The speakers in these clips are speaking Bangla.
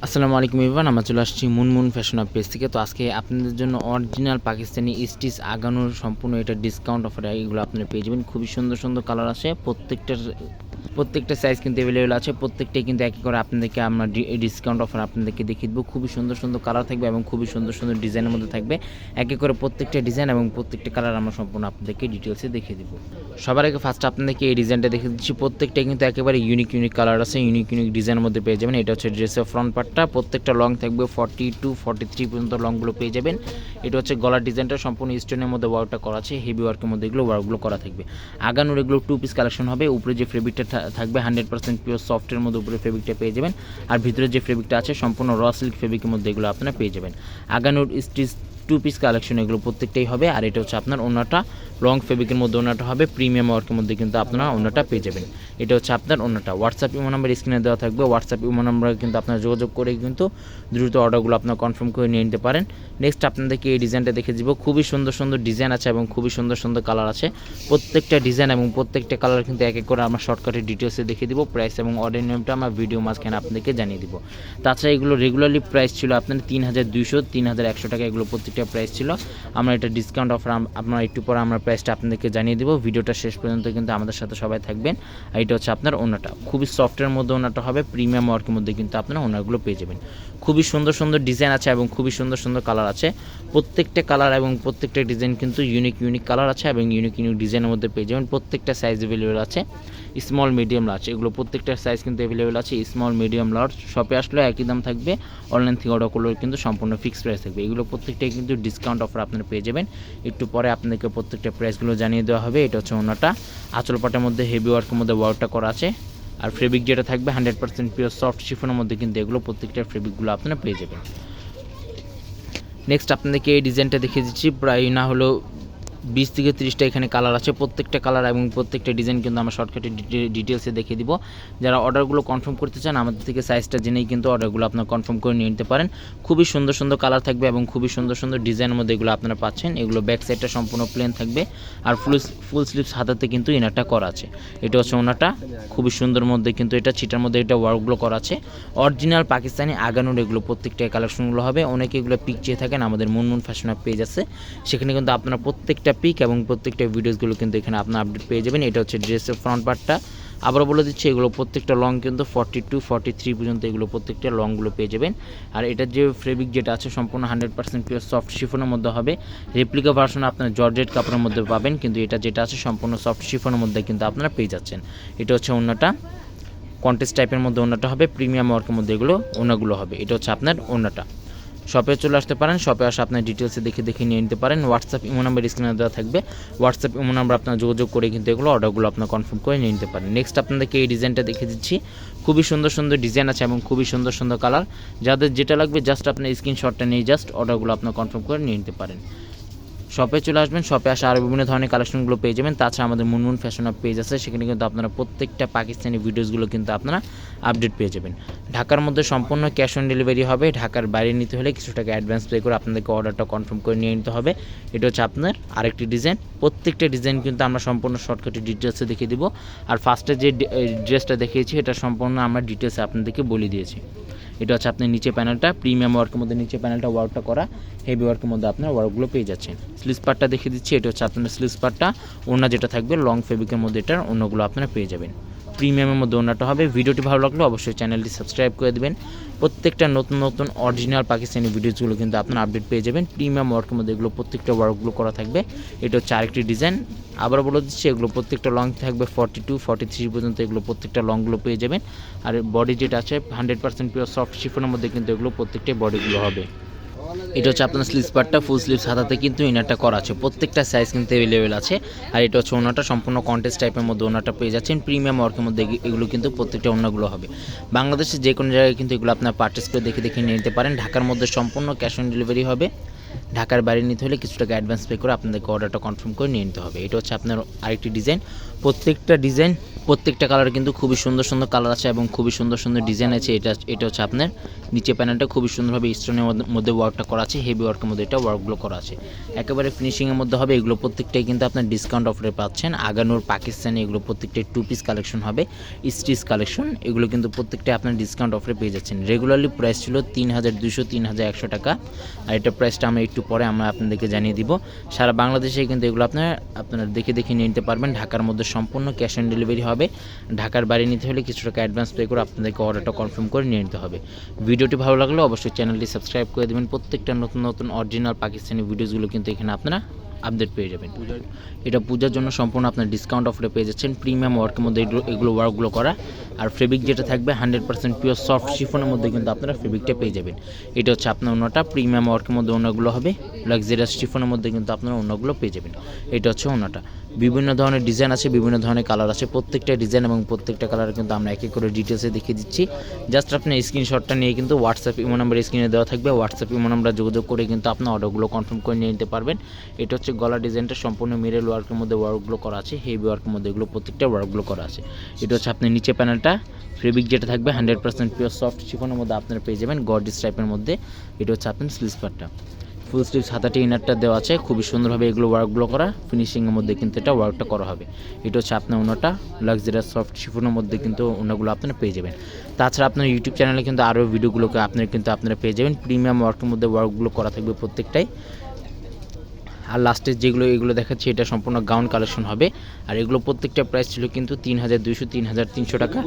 আসসালামু আলাইকুম এভরিওয়ান, আমরা চলে আসছি মুনমুন ফ্যাশন পেজ থেকে। তো আজকে আপনাদের জন্য অরিজিনাল পাকিস্তানি স্টিচ আগানোর সম্পূর্ণ এটা ডিসকাউন্ট অফারে এগুলো আপনারা পেয়ে যাবেন। খুবই সুন্দর সুন্দর কালার আছে, প্রত্যেকটা সাইজ কিন্তু অ্যাভেলেবেল আছে। প্রত্যেকটাই কিন্তু একই করে আপনাদেরকে আমরা ডিসকাউন্ট অফার আপনাদেরকে দেখিয়ে দেবো। খুবই সুন্দর সুন্দর কালার থাকবে এবং খুবই সুন্দর সুন্দর ডিজাইনের মধ্যে থাকবে। একে করে প্রত্যেকটা ডিজাইন এবং প্রত্যেকটা কালার আমরা সম্পূর্ণ আপনাদেরকে ডিটেলসে দেখিয়ে দেবো। সবার আগে ফার্স্ট আপনাদেরকে এই ডিজাইনটা দেখে দিচ্ছি। প্রত্যেকটাই কিন্তু একেবারে ইউনিক কালার আছে, ইউনিক ডিজাইনের মধ্যে পেয়ে যাবেন। এটা হচ্ছে ড্রেসের ফ্রন্ট পার্টটা, প্রত্যেকটা লং থাকবে 40 to 43 পর্যন্ত লংগুলো পেয়ে যাবেন। এটা হচ্ছে গলার ডিজাইনটা সম্পূর্ণ স্টোনের মধ্যে ওয়ার্কটা করা আছে, হেভি ওয়ার্কের মধ্যে এগুলো ওয়ার্কগুলো করা থাকবে। আগানোর এগুলো 2 পিস কালেকশন হবে। উপরে যে ফেব্রিকটা থাকবে 100% পিওর সফটের মধ্যে উপরে ফেব্রিকটা পেয়ে যাবেন, আর ভিতরে যে ফেব্রিকটা আছে সম্পূর্ণ র সিল্ক ফেব্রিকের মধ্যে এগুলো আপনারা পেয়ে যাবেন। আগানোর স্টিচ 2 পিস কালেকশন এগুলো প্রত্যেকটাই হবে। আর এটা হচ্ছে আপনার ওনাটা লং ফেব্রিকের মধ্যে ওনাটা হবে, প্রিমিয়াম ওয়ার্কের মধ্যে কিন্তু আপনারা ওনাটা পেয়ে যাবেন। এটা হচ্ছে আপনার ওনাটা। হোয়াটসঅ্যাপ ইমো নাম্বার স্ক্রিনে দেওয়া থাকবে, হোয়াটসঅ্যাপ ইমো নাম্বারে কিন্তু আপনারা যোগাযোগ করে কিন্তু দ্রুত অর্ডারগুলো আপনারা কনফার্ম করে নিয়ে নিতে পারেন। নেক্সট আপনাদেরকে এই ডিজাইনটা দেখে দিব। খুবই সুন্দর সুন্দর ডিজাইন আছে এবং খুবই সুন্দর সুন্দর কালার আছে। প্রত্যেকটা ডিজাইন এবং প্রত্যেকটা কালার কিন্তু এক এক করে আমরা শর্টকাটে ডিটেলসে দেখিয়ে দিব। প্রাইস এবং অর্ডার নিয়মটা আমরা ভিডিও মাঝখানে আপনাদেরকে জানিয়ে দিব। তাছাড়া এগুলো রেগুলারলি প্রাইস ছিল আপনার 3200 3100 টাকা, এগুলো প্রত্যেকটা প্রাইস ছিল। আমরা এটা ডিসকাউন্ট অফার আপনারা একটু পরে আমরা প্রাইসটা আপনাদেরকে জানিয়ে দেবো। ভিডিওটা শেষ পর্যন্ত কিন্তু আমাদের সাথে সবাই থাকবেন। আর এটা হচ্ছে আপনার ওনাটা, খুবই সফটের মধ্যে ওনাটা হবে, প্রিমিয়াম ওয়ার্কের মধ্যে কিন্তু আপনারা ওনারগুলো পেয়ে যাবেন। খুবই সুন্দর সুন্দর ডিজাইন আছে এবং খুবই সুন্দর সুন্দর কালার আছে। প্রত্যেকটা কালার এবং প্রত্যেকটা ডিজাইন কিন্তু ইউনিক কালার আছে এবং ইউনিক ডিজাইনের মধ্যে পেয়ে যাবেন। প্রত্যেকটা সাইজ অ্যাভেলেবেল আছে, স্মল মিডিয়াম লার্জ, এগুলো প্রত্যেকটা সাইজ কিন্তু অ্যাভেলেবেল আছে। স্মল মিডিয়াম লার্জ শপে আসলে একই দাম থাকবে, অনলাইন থেকে অর্ডার করলেও কিন্তু সম্পূর্ণ ফিক্সড প্রাইস থাকবে। এগুলো প্রত্যেকটাই কিন্তু ডিসকাউন্ট অফার আপনারা পেয়ে যাবেন। একটু পরে আপনাদেরকে প্রত্যেকটা প্রাইসগুলো জানিয়ে দেওয়া হবে। এটা হচ্ছে ওনাটা, আঁচল পাটের মধ্যে হেভি ওয়ার্কের মধ্যে ওয়ার্কটা করা আছে। আর ফেব্রিক যেটা থাকবে 100% পিওর সফট শিফনের মধ্যে কিন্তু এগুলো প্রত্যেকটা ফেব্রিকগুলো আপনারা পেয়ে যাবেন। নেক্সট আপনাদেরকে এই ডিজাইনটা দেখিয়ে দিচ্ছি। প্রায় না হলো 20 থেকে 30টা এখানে কালার আছে। প্রত্যেকটা কালার এবং প্রত্যেকটা ডিজাইন কিন্তু আমরা শর্টকাটে ডিটেলসে দেখিয়ে দিব। যারা অর্ডারগুলো কনফার্ম করতে চান আমাদের থেকে সাইজটা জেনেই কিন্তু অর্ডারগুলো আপনারা কনফার্ম করে নিয়ে নিতে পারেন। খুবই সুন্দর সুন্দর কালার থাকবে এবং খুবই সুন্দর সুন্দর ডিজাইনের মধ্যে এগুলো আপনারা পাচ্ছেন। এগুলো ব্যাক সাইডটা সম্পূর্ণ প্লেন থাকবে, আর ফুল স্লিভস হাতাতে কিন্তু ইনারটা করা আছে। এটা হচ্ছে ওনাটা, খুবই সুন্দর মধ্যে কিন্তু এটা ছিটার মধ্যে এটা ওয়ার্কগুলো করা আছে। অরিজিনাল পাকিস্তানি আগানোর এগুলো প্রত্যেকটা কালেকশনগুলো হবে। অনেকে এগুলো পিক চেয়ে থাকেন, আমাদের মুনমুন ফ্যাশন পেজ আছে, সেখানে কিন্তু আপনারা প্রত্যেকটা পিক এবং প্রত্যেকটা ভিডিওসগুলো কিন্তু এখানে আপনার আপডেট পেয়ে যাবেন। এটা হচ্ছে ড্রেসের ফ্রন্ট পার্টটা। আবারও বলে দিচ্ছি, এগুলো প্রত্যেকটা লং কিন্তু 40 to 43 পর্যন্ত এগুলো প্রত্যেকটা লংগুলো পেয়ে যাবেন। আর এটার যে ফেব্রিক যেটা আছে সম্পূর্ণ 100% পিওর সফট শিফনের মধ্যে হবে। রেপ্লিকা ভার্সন আপনার জর্জেট কাপড়ের মধ্যে পাবেন, কিন্তু এটা যেটা আছে সম্পূর্ণ সফট শিফনের মধ্যে কিন্তু আপনারা পেয়ে যাচ্ছেন। এটা হচ্ছে ওনাটা, কন্টেস্ট টাইপের মধ্যে ওনাটা হবে, প্রিমিয়াম ওয়ার্কের মধ্যে এগুলো ওনাগুলো হবে। এটা হচ্ছে আপনার ওনাটা। শপে চলে আসতে পারেন, শপে আসে আপনার ডিটেলসে দেখে নিয়ে নিতে পারেন। হোয়াটসঅ্যাপ ইমো নাম্বার স্ক্রিনে দেওয়া থাকবে, হোয়াটসঅ্যাপ ইমো নাম্বার আপনার যোগাযোগ করে কিন্তু এগুলো অর্ডারগুলো আপনার কনফার্ম করে নিয়ে নিতে পারেন। নেক্সট আপনাদেরকে এই ডিজাইনটা দেখে দিচ্ছি। খুবই সুন্দর সুন্দর ডিজাইন আছে এবং খুবই সুন্দর সুন্দর কালার। যাদের যেটা লাগবে জাস্ট আপনার স্ক্রিনশটটা নিয়ে জাস্ট অর্ডারগুলো আপনার কনফার্ম করে নিয়ে নিতে পারেন। শপে চলে আসবেন, শপে আসে আরও বিভিন্ন ধরনের কালেকশনগুলো পেয়ে যাবেন। তাছাড়া আমাদের মুনমুন ফ্যাশন পেজ আছে, সেখানে কিন্তু আপনারা প্রত্যেকটা পাকিস্তানি ভিডিওসগুলো কিন্তু আপনারা আপডেট পেয়ে যাবেন। ঢাকার মধ্যে সম্পূর্ণ ক্যাশ অন ডেলিভারি হবে। ঢাকার বাইরে নিতে হলে কিছু টাকা অ্যাডভান্স পে করে আপনাদেরকে অর্ডারটা কনফার্ম করে নিয়ে নিতে হবে। এটা হচ্ছে আপনার আরেকটি ডিজাইন। প্রত্যেকটা ডিজাইন কিন্তু আমরা সম্পূর্ণ শর্টকাটে ডিটেলসে দেখিয়ে দিব। আর ফার্স্টে যে ড্রেসটা দেখিয়েছি এটা সম্পূর্ণ আমরা ডিটেলসে আপনাদেরকে বলে দিয়েছি। এটা হচ্ছে আপনার নিচে প্যানেলটা, প্রিমিয়াম ওয়ার্কের মধ্যে নিচে প্যানেলটা ওয়ার্কটা করা, হেভি ওয়ার্কের মধ্যে আপনার ওয়ার্কগুলো পেয়ে যাচ্ছেন। স্লিভস পার্টটা দেখিয়ে দিচ্ছি। এটা হচ্ছে আপনার স্লিভস পার্টটা, ওড়না যেটা থাকবে লং ফেব্রিকের মধ্যে এটার ওড়নাগুলো আপনারা পেয়ে যাবেন। প্রিমিয়ামের মধ্যে ওড়নাটা হবে। ভিডিওটি ভালো লাগলে অবশ্যই চ্যানেলটি সাবস্ক্রাইব করে দেবেন। প্রত্যেকটা নতুন নতুন অরিজিনাল পাকিস্তানি ভিডিওসগুলো কিন্তু আপনার আপডেট পেয়ে যাবেন। প্রিমিয়াম ওয়ার্কের মধ্যে এগুলো প্রত্যেকটা ওয়ার্কগুলো করা থাকবে। এটা হচ্ছে আরেকটি ডিজাইন। আবার বলে দিচ্ছি, এগুলো প্রত্যেকটা লং থাকবে 40 to 43 পর্যন্ত এগুলো প্রত্যেকটা লংগুলো পেয়ে যাবেন। আর বডি যেটা আছে 100% পিওর সফট শিফনের মধ্যে কিন্তু এগুলো প্রত্যেকটাই বডিগুলো হবে। এটা হচ্ছে আপনার স্লিভস পার্টটা, ফুল স্লিভস হাতাতে কিন্তু ইনারটা করা আছে। প্রত্যেকটা সাইজ কিন্তু অ্যাভেলেবেল আছে। আর এটা হচ্ছে ওনাটা, সম্পূর্ণ কন্টেস্ট টাইপের মধ্যে ওনাটা পেয়ে যাচ্ছেন। প্রিমিয়াম ওয়ার্কের মধ্যে এগুলো কিন্তু প্রত্যেকটা ওনাগুলো হবে। বাংলাদেশের যে কোনো জায়গায় কিন্তু এগুলো আপনার পারচেস করে দেখে নিয়ে নিতে পারেন। ঢাকার মধ্যে সম্পূর্ণ ক্যাশ অন ডেলিভারি হবে। ঢাকার বাইরে নিতে হলে কিছু টাকা অ্যাডভান্স পে করে আপনাদেরকে অর্ডারটা কনফার্ম করে নিয়ে নিতে হবে। এটা হচ্ছে আপনার আরেকটি ডিজাইন। প্রত্যেকটা ডিজাইন প্রত্যেকটা কালার কিন্তু খুবই সুন্দর সুন্দর কালার আছে এবং খুবই সুন্দর সুন্দর ডিজাইন আছে। এটা হচ্ছে আপনার নিচে প্যানেলটা খুবই সুন্দরভাবে স্টোনের মধ্যে ওয়ার্কটা করা আছে, হেভি ওয়ার্কের মধ্যে এটা ওয়ার্কগুলো করা আছে, একেবারে ফিনিশিংয়ের মধ্যে হবে। এগুলো প্রত্যেকটাই কিন্তু আপনার ডিসকাউন্ট অফারে পাচ্ছেন। আগানোর পাকিস্তানি এগুলো প্রত্যেকটাই 2 পিস কালেকশন হবে, স্টিচ কালেকশন। এগুলো কিন্তু প্রত্যেকটাই আপনার ডিসকাউন্ট অফারে পেয়ে যাচ্ছেন। রেগুলারলি প্রাইস ছিল 3200 3100 টাকা, আর এটা প্রাইসটা আমরা একটু পরে আমরা আপনাদেরকে জানিয়ে দিব। সারা বাংলাদেশে কিন্তু এগুলো আপনারা দেখে নিয়ে নিতে পারবেন। ঢাকার মধ্যে সম্পূর্ণ ক্যাশ অন ডেলিভারি হবে। ঢাকার বাইরে নিতে হলে কিছু টাকা অ্যাডভান্স পে করে আপনাদেরকে অর্ডারটা কনফার্ম করে নিয়ে নিতে হবে। ভিডিওটি ভালো লাগলে অবশ্যই চ্যানেলটি সাবস্ক্রাইব করে দেবেন। প্রত্যেকটা নতুন নতুন অরিজিনাল পাকিস্তানি ভিডিওসগুলো কিন্তু এখানে আপনারা আপডেট পেয়ে যাবেন। এটা পূজার জন্য সম্পূর্ণ আপনার ডিসকাউন্ট অফারে পেয়ে যাচ্ছেন। প্রিমিয়াম ওয়ার্কের মধ্যে এগুলো ওয়ার্কগুলো করা, আর ফেব্রিক যেটা থাকবে 100% পিওর সফট শিফনের মধ্যে কিন্তু আপনারা ফেব্রিকটা পেয়ে যাবেন। এটা হচ্ছে আপনার ওনাটা, প্রিমিয়াম ওয়ার্কের মধ্যে ওনাগুলো হবে, লাক্সারিয়াস শিফনের মধ্যে কিন্তু আপনারা ওনাগুলো পেয়ে যাবেন। এটা হচ্ছে ওনাটা। বিভিন্ন ধরনের ডিজাইন আছে, বিভিন্ন ধরনের কালার আছে। প্রত্যেকটা ডিজাইন এবং প্রত্যেকটা কালার কিন্তু আমরা এক এক করে ডিটেলসে দেখিয়ে দিচ্ছি। জাস্ট আপনার স্ক্রিনশটটা নিয়ে কিন্তু হোয়াটসঅ্যাপ ইমো নাম্বার স্ক্রিনে দেওয়া থাকবে, হোয়াটসঅ্যাপ ইমো নাম্বার যোগাযোগ করে কিন্তু আপনার অর্ডারগুলো কনফার্ম করে নিয়ে নিতে পারবেন। এটা হচ্ছে গলা ডিজাইনটা সম্পূর্ণ মিরর ওয়ার্কের মধ্যে ওয়ার্কগুলো করা আছে, হেভি ওয়ার্কের মধ্যে এগুলো প্রত্যেকটা ওয়ার্কগুলো করা আছে। এটা হচ্ছে আপনার নিচে প্যানেলটা, ফেব্রিক যেটা থাকবে 100% পিওর সফট শিফনের মধ্যে আপনারা পেয়ে যাবেন, গর্জিয়াস টাইপের মধ্যে। এটা হচ্ছে আপনার স্লিভস পার্টটা, ফুল স্লিভস হাতাটি ইনারটা দেওয়া আছে, খুবই সুন্দরভাবে এগুলো ওয়ার্কগুলো করা, ফিনিশিংয়ের মধ্যে কিন্তু এটা ওয়ার্কটা করা হবে। এটা হচ্ছে আপনার ওনাটা, লাক্সারিয়াস সফট শিফনের মধ্যে কিন্তু ওনাগুলো আপনারা পেয়ে যাবেন। তাছাড়া আপনার ইউটিউব চ্যানেলে কিন্তু আরও ভিডিওগুলোকে আপনারা পেয়ে যাবেন। প্রিমিয়াম ওয়ার্কের মধ্যে ওয়ার্কগুলো করা থাকবে প্রত্যেকটাই। আর লাস্টে এগুলো দেখাচ্ছি এটা সম্পূর্ণ গাউন কালেকশন হবে, আর এগুলো প্রত্যেকটা প্রাইস ছিল কিন্তু 3200 3300 টাকা।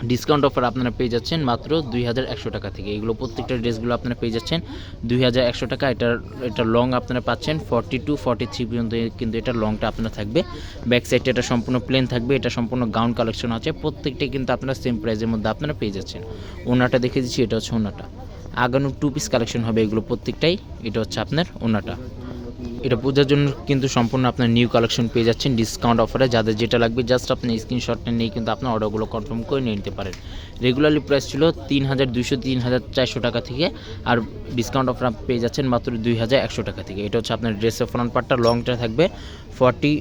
ডিসকাউন্ট অফার আপনারা পেয়ে যাচ্ছেন মাত্র 2100 টাকা থেকে। এগুলো প্রত্যেকটা ড্রেসগুলো আপনারা পেয়ে যাচ্ছেন 2100 টাকা। এটা লং আপনারা পাচ্ছেন 42 43 পর্যন্ত কিন্তু এটা লংটা আপনারা থাকবে। ব্যাক সাইডটা এটা সম্পূর্ণ প্লেন থাকবে, এটা সম্পূর্ণ গাউন কালেকশন আছে। প্রত্যেকটাই কিন্তু আপনারা সেম প্রাইসের মধ্যে আপনারা পেয়ে যাচ্ছেন। ওনাটা দেখে দিচ্ছি, এটা হচ্ছে ওনাটা। আগানোর 2 পিস কালেকশন হবে এগুলো প্রত্যেকটাই। এটা হচ্ছে আপনার ওনাটা। এটা পূজার জন্য কিন্তু সম্পূর্ণ আপনার নিউ কালেকশন পেয়ে যাচ্ছেন ডিসকাউন্ট অফারে। যাদের যেটা লাগবে জাস্ট আপনি স্ক্রিনশটটা নিয়ে কিন্তু আপনার অর্ডারগুলো কনফার্ম করে নিয়ে নিতে পারেন। রেগুলারলি প্রাইস ছিল 3200 3400 টাকা থেকে, আর ডিসকাউন্ট অফার পেয়ে যাচ্ছেন মাত্র 2100 টাকা থেকে। এটা হচ্ছে আপনার ড্রেসের ফ্রন্ট পার্টটা, লংটা থাকবে 40,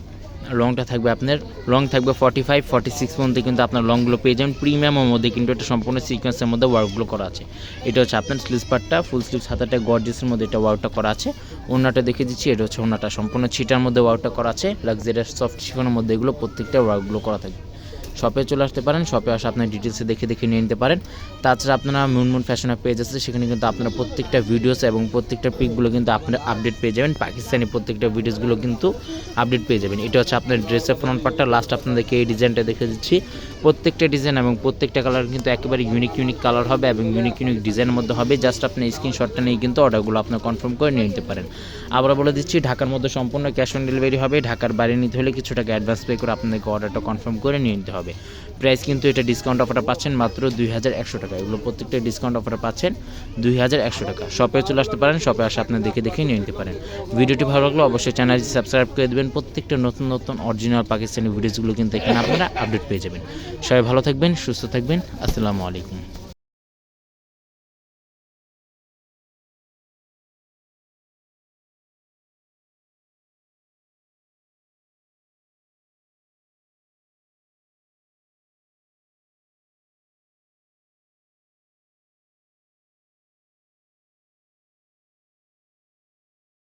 লংটা থাকবে আপনার লং থাকবে 45 46 পর্যন্ত কিন্তু আপনার লংগুলো পেয়ে যাবেন। প্রিমিয়ামের মধ্যে কিন্তু এটা সম্পূর্ণ সিকোয়েন্সের মধ্যে ওয়ার্কগুলো করা আছে। এটা হচ্ছে আপনার স্লিভস পার্টটা, ফুল স্লিভস হাতাটা গর্জিয়াসের মধ্যে এটা ওয়ার্কটা করা আছে। ওনাটা দেখে দিচ্ছি, এটা হচ্ছে ওনাটা সম্পূর্ণ ছিটার মধ্যে ওয়ার্কটা করা আছে, লাক্সারিয়াস সফট শিফনের মধ্যে এগুলো প্রত্যেকটা ওয়ার্কগুলো করা থাকে। শপে চলে আসতে পারেন, শপে আসে আপনার ডিটেলসে দেখে নিয়ে নিতে পারেন। তাছাড়া আপনারা মুনমুন ফ্যাশনের পেজ আছে, সেখানে কিন্তু আপনারা প্রত্যেকটা ভিডিওস এবং প্রত্যেকটা পিকগুলো কিন্তু আপনারা আপডেট পেয়ে যাবেন। পাকিস্তানি প্রত্যেকটা ভিডিওসগুলো কিন্তু আপডেট পেয়ে যাবেন। এটা হচ্ছে আপনার ড্রেসের ফ্রন্ট পার্টটা। লাস্ট আপনাদেরকে এই ডিজাইনটা দেখে দিচ্ছি। প্রত্যেকটা ডিজাইন এবং প্রত্যেকটা কালার কিন্তু একেবারে ইউনিক কালার হবে এবং ইউনিক ডিজাইনের মধ্যে হবে। জাস্ট আপনি স্ক্রিনশটটা নিয়ে কিন্তু অর্ডারগুলো আপনার কনফার্ম করে নিয়ে নিতে পারেন। আবার বলে দিচ্ছি, ঢাকার মধ্যে সম্পূর্ণ ক্যাশ অন ডেলিভারি হবে। ঢাকার বাইরে নিতে হলে কিছু টাকা অ্যাডভান্স পে করে আপনাদেরকে অর্ডারটা কনফার্ম করে নিয়ে নিতে হবে। প্রাইস কিন্তু এটা ডিসকাউন্ট অফারটা পাচ্ছেন মাত্র 2100 টাকা। এগুলো প্রত্যেকটা ডিসকাউন্ট অফারটা পাচ্ছেন 2100 টাকা। শপে চলে আসতে পারেন, শপে আসে আপনি দেখে নিয়ে নিতে পারেন। ভিডিওটি ভালো লাগলে অবশ্যই চ্যানেলটি সাবস্ক্রাইব করে দেবেন। প্রত্যেকটা নতুন অরিজিনাল পাকিস্তানি ভিডিওসগুলো কিন্তু এখানে আপনারা আপডেট পেয়ে যাবেন। সবাই ভালো থাকবেন, সুস্থ থাকবেন। আসসালামু আলাইকুম।